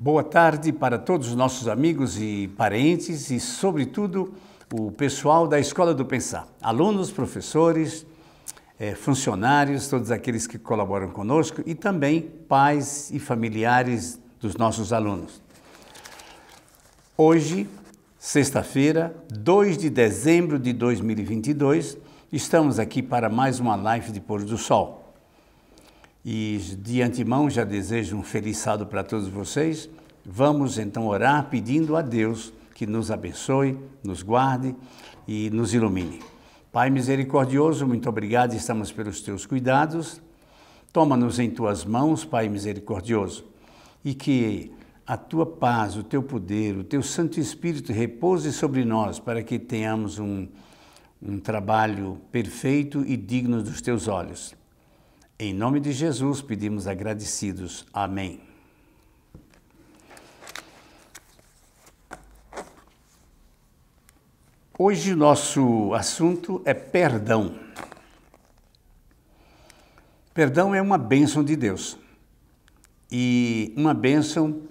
Boa tarde para todos os nossos amigos e parentes e, sobretudo, o pessoal da Escola do Pensar. Alunos, professores, funcionários, todos aqueles que colaboram conosco e também pais e familiares dos nossos alunos. Hoje, sexta-feira, 2 de dezembro de 2022, estamos aqui para mais uma live de Pôr do Sol. E de antemão já desejo um feliz sábado para todos vocês. Vamos então orar pedindo a Deus que nos abençoe, nos guarde e nos ilumine. Pai misericordioso, muito obrigado, estamos pelos teus cuidados. Toma-nos em tuas mãos, Pai misericordioso, e que a tua paz, o teu poder, o teu Santo Espírito repouse sobre nós para que tenhamos um trabalho perfeito e digno dos teus olhos. Em nome de Jesus, pedimos agradecidos. Amém. Hoje o nosso assunto é perdão. Perdão é uma bênção de Deus. E uma bênção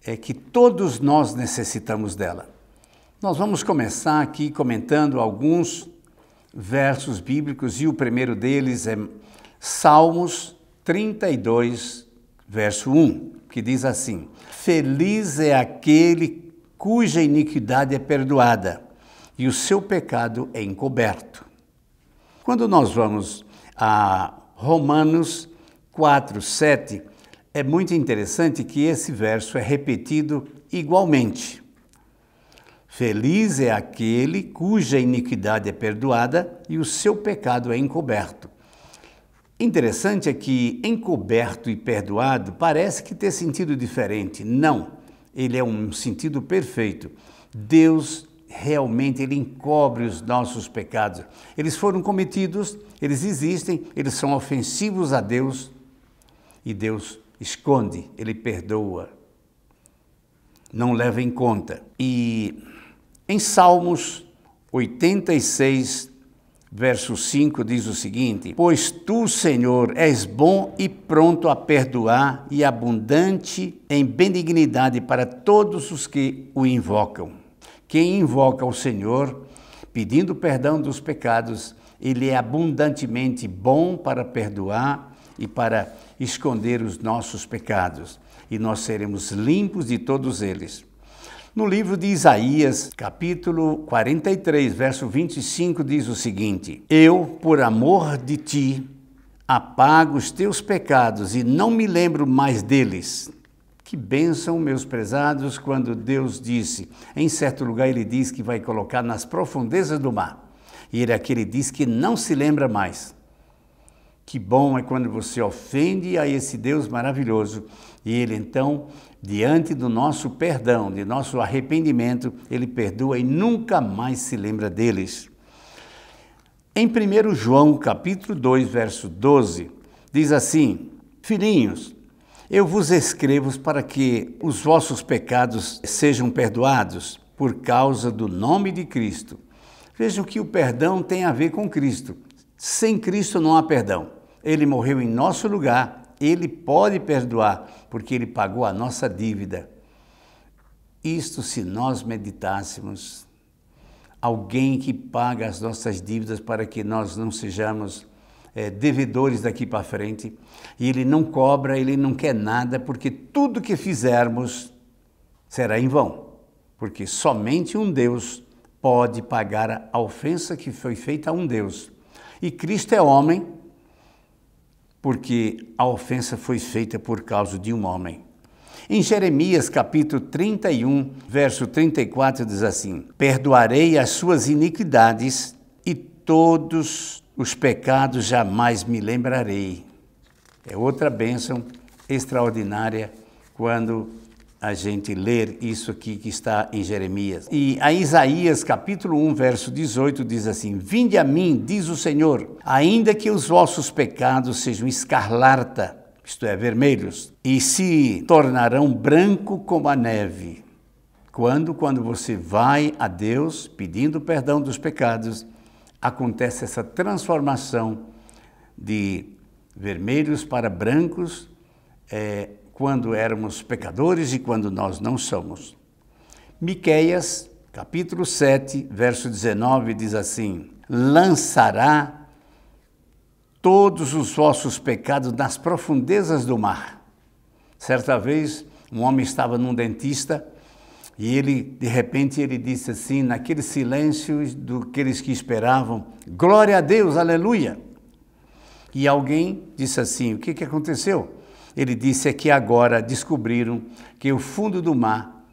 é que todos nós necessitamos dela. Nós vamos começar aqui comentando alguns versos bíblicos e o primeiro deles é Salmos 32, verso 1, que diz assim: Feliz é aquele cuja iniquidade é perdoada e o seu pecado é encoberto. Quando nós vamos a Romanos 4, 7, é muito interessante que esse verso é repetido igualmente. Feliz é aquele cuja iniquidade é perdoada e o seu pecado é encoberto. Interessante é que encoberto e perdoado parece que ter sentido diferente. Não, ele é um sentido perfeito. Deus realmente ele encobre os nossos pecados. Eles foram cometidos, eles existem, eles são ofensivos a Deus e Deus esconde, ele perdoa, não leva em conta. E em Salmos 86, verso 5 diz o seguinte: Pois tu, Senhor, és bom e pronto a perdoar e abundante em benignidade para todos os que o invocam. Quem invoca o Senhor, pedindo perdão dos pecados, ele é abundantemente bom para perdoar e para esconder os nossos pecados, e nós seremos limpos de todos eles. No livro de Isaías, capítulo 43, verso 25, diz o seguinte: Eu, por amor de ti, apago os teus pecados e não me lembro mais deles. Que bênção, meus prezados, quando Deus disse, em certo lugar ele diz que vai colocar nas profundezas do mar. E ele aqui ele diz que não se lembra mais. Que bom é quando você ofende a esse Deus maravilhoso e ele então, diante do nosso perdão, de nosso arrependimento, ele perdoa e nunca mais se lembra deles. Em 1 João, capítulo 2, verso 12, diz assim: Filhinhos, eu vos escrevo para que os vossos pecados sejam perdoados por causa do nome de Cristo. Vejam que o perdão tem a ver com Cristo. Sem Cristo não há perdão. Ele morreu em nosso lugar, ele pode perdoar, porque ele pagou a nossa dívida. Isto se nós meditássemos, alguém que paga as nossas dívidas para que nós não sejamos devedores daqui para frente, e ele não cobra, ele não quer nada, porque tudo que fizermos será em vão, porque somente um Deus pode pagar a ofensa que foi feita a um Deus. E Cristo é homem, porque a ofensa foi feita por causa de um homem. Em Jeremias, capítulo 31, verso 34, diz assim: Perdoarei as suas iniquidades e todos os pecados jamais me lembrarei. É outra bênção extraordinária quando a gente ler isso aqui que está em Jeremias. E a Isaías, capítulo 1, verso 18, diz assim: Vinde a mim, diz o Senhor, ainda que os vossos pecados sejam escarlata, isto é, vermelhos, e se tornarão branco como a neve. Quando você vai a Deus pedindo perdão dos pecados, acontece essa transformação de vermelhos para brancos, quando éramos pecadores e quando nós não somos. Miqueias, capítulo 7, verso 19, diz assim: lançará todos os vossos pecados nas profundezas do mar. Certa vez, um homem estava num dentista e ele, de repente, ele disse assim, naquele silêncio daqueles que esperavam, glória a Deus, aleluia. E alguém disse assim, o que aconteceu? Ele disse, é que agora descobriram que o fundo do mar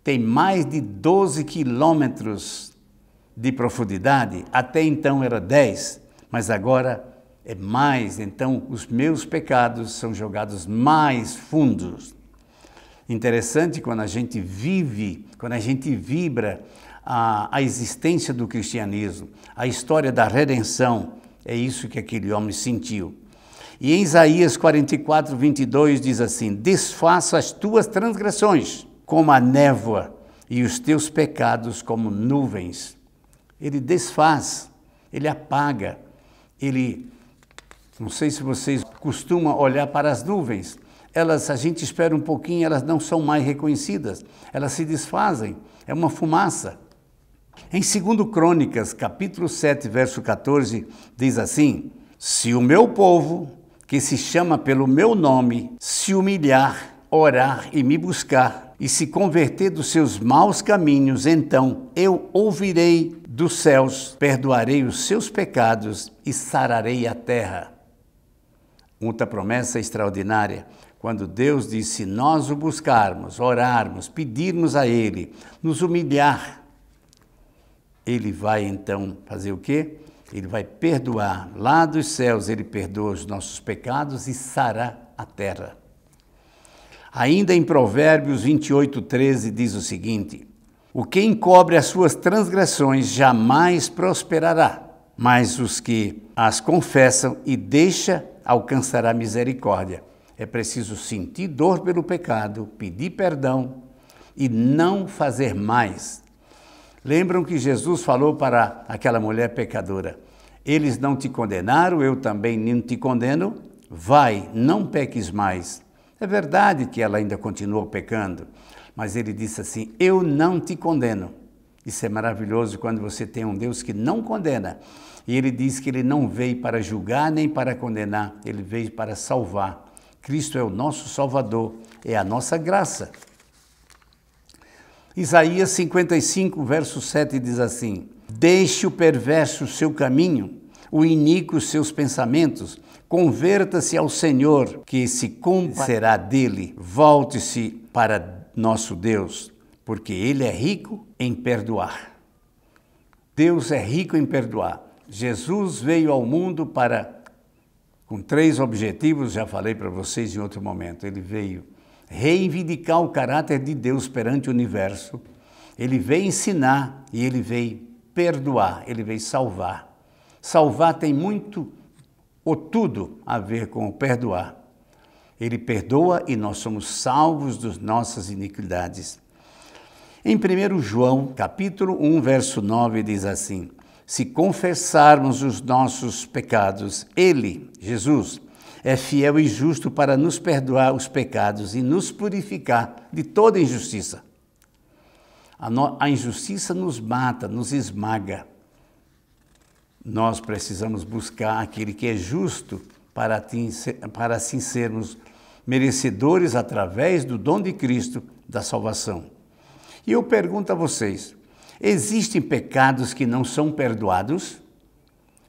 tem mais de 12 quilômetros de profundidade, até então era 10, mas agora é mais, então os meus pecados são jogados mais fundos. Interessante quando a gente vive, quando a gente vibra a existência do cristianismo, a história da redenção, é isso que aquele homem sentiu. E em Isaías 44, 22 diz assim, desfaça as tuas transgressões como a névoa e os teus pecados como nuvens. Ele desfaz, ele apaga, ele... Não sei se vocês costumam olhar para as nuvens. A gente espera um pouquinho, elas não são mais reconhecidas. Elas se desfazem, é uma fumaça. Em 2 Crônicas, capítulo 7, verso 14, diz assim, se o meu povo, que se chama pelo meu nome, se humilhar, orar e me buscar, e se converter dos seus maus caminhos, então eu ouvirei dos céus, perdoarei os seus pecados e sararei a terra. Outra promessa extraordinária, quando Deus diz, se nós o buscarmos, orarmos, pedirmos a Ele, nos humilhar, Ele vai então fazer o quê? Ele vai perdoar, lá dos céus Ele perdoa os nossos pecados e sarar a terra. Ainda em Provérbios 28, 13 diz o seguinte, o que encobre as suas transgressões jamais prosperará, mas os que as confessam e deixam alcançará misericórdia. É preciso sentir dor pelo pecado, pedir perdão e não fazer mais. Lembram que Jesus falou para aquela mulher pecadora, eles não te condenaram, eu também não te condeno, vai, não peques mais. É verdade que ela ainda continuou pecando, mas ele disse assim, eu não te condeno. Isso é maravilhoso quando você tem um Deus que não condena. E ele diz que ele não veio para julgar nem para condenar, ele veio para salvar. Cristo é o nosso Salvador, é a nossa graça. Isaías 55, verso 7 diz assim, deixe o perverso o seu caminho, o iníquo os seus pensamentos, converta-se ao Senhor, que se compadecerá dele, volte-se para nosso Deus, porque Ele é rico em perdoar. Deus é rico em perdoar. Jesus veio ao mundo com 3 objetivos, já falei para vocês em outro momento. Ele veio reivindicar o caráter de Deus perante o universo, ele veio ensinar e ele veio perdoar, ele veio salvar. Salvar tem muito ou tudo a ver com o perdoar. Ele perdoa e nós somos salvos das nossas iniquidades. Em 1 João, capítulo 1, verso 9, diz assim, se confessarmos os nossos pecados, Ele, Jesus, é fiel e justo para nos perdoar os pecados e nos purificar de toda injustiça. A injustiça nos mata, nos esmaga. Nós precisamos buscar aquele que é justo para assim sermos merecedores através do dom de Cristo da salvação. E eu pergunto a vocês, existem pecados que não são perdoados?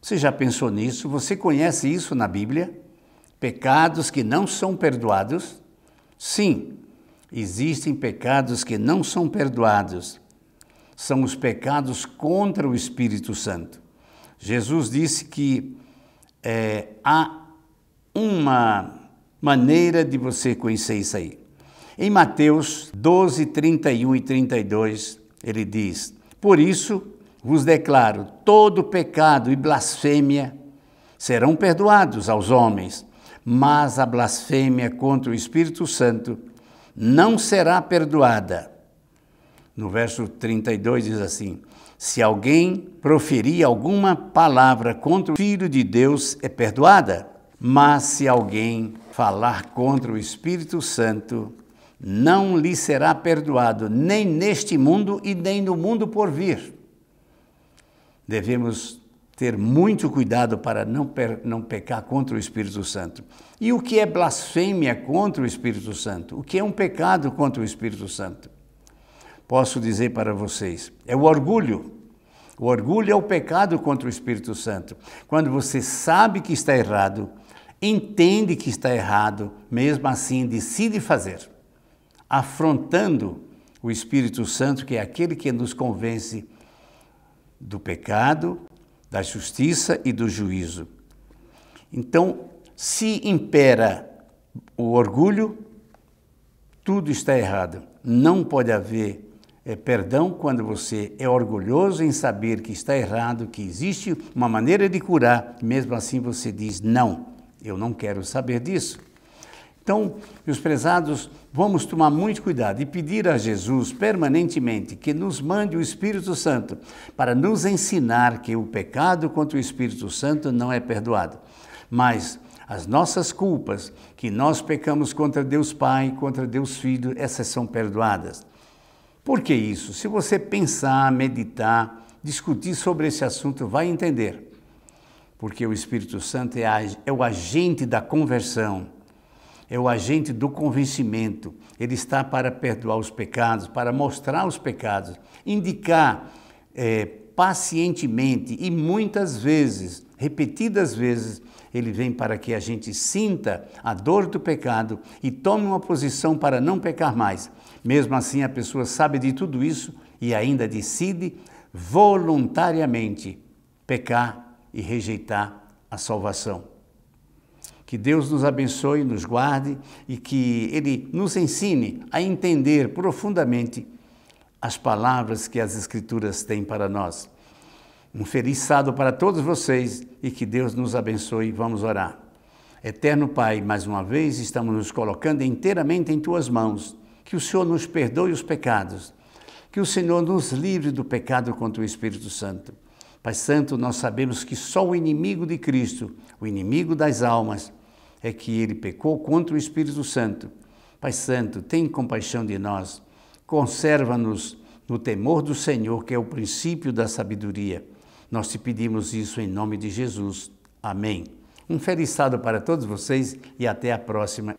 Você já pensou nisso? Você conhece isso na Bíblia? Pecados que não são perdoados? Sim, existem pecados que não são perdoados. São os pecados contra o Espírito Santo. Jesus disse que há uma maneira de você conhecer isso aí. Em Mateus 12, 31 e 32, ele diz, por isso vos declaro, todo pecado e blasfêmia serão perdoados aos homens, mas a blasfêmia contra o Espírito Santo não será perdoada. No verso 32 diz assim, se alguém proferir alguma palavra contra o Filho de Deus, é perdoada. Mas se alguém falar contra o Espírito Santo, não lhe será perdoado, nem neste mundo e nem no mundo por vir. Devemos ter muito cuidado para não pecar contra o Espírito Santo. E o que é blasfêmia contra o Espírito Santo? O que é um pecado contra o Espírito Santo? Posso dizer para vocês, é o orgulho. O orgulho é o pecado contra o Espírito Santo. Quando você sabe que está errado, entende que está errado, mesmo assim decide fazer, afrontando o Espírito Santo, que é aquele que nos convence do pecado, da justiça e do juízo. Então, se impera o orgulho, tudo está errado. Não pode haver perdão quando você é orgulhoso em saber que está errado, que existe uma maneira de curar, mesmo assim você diz, não, eu não quero saber disso. Então, meus prezados, vamos tomar muito cuidado e pedir a Jesus permanentemente que nos mande o Espírito Santo para nos ensinar que o pecado contra o Espírito Santo não é perdoado. Mas as nossas culpas, que nós pecamos contra Deus Pai, contra Deus Filho, essas são perdoadas. Por que isso? Se você pensar, meditar, discutir sobre esse assunto, vai entender. Porque o Espírito Santo é o agente da conversão, é o agente do convencimento. Ele está para perdoar os pecados, para mostrar os pecados, indicar pacientemente e muitas vezes, repetidas vezes, ele vem para que a gente sinta a dor do pecado e tome uma posição para não pecar mais. Mesmo assim, a pessoa sabe de tudo isso e ainda decide voluntariamente pecar e rejeitar a salvação. Que Deus nos abençoe, nos guarde e que Ele nos ensine a entender profundamente as palavras que as Escrituras têm para nós. Um feliz sábado para todos vocês e que Deus nos abençoe. Vamos orar. Eterno Pai, mais uma vez estamos nos colocando inteiramente em Tuas mãos. Que o Senhor nos perdoe os pecados. Que o Senhor nos livre do pecado contra o Espírito Santo. Pai Santo, nós sabemos que só o inimigo de Cristo, o inimigo das almas, é que ele pecou contra o Espírito Santo. Pai Santo, tem compaixão de nós. Conserva-nos no temor do Senhor, que é o princípio da sabedoria. Nós te pedimos isso em nome de Jesus. Amém. Um feliz sábado para todos vocês e até a próxima.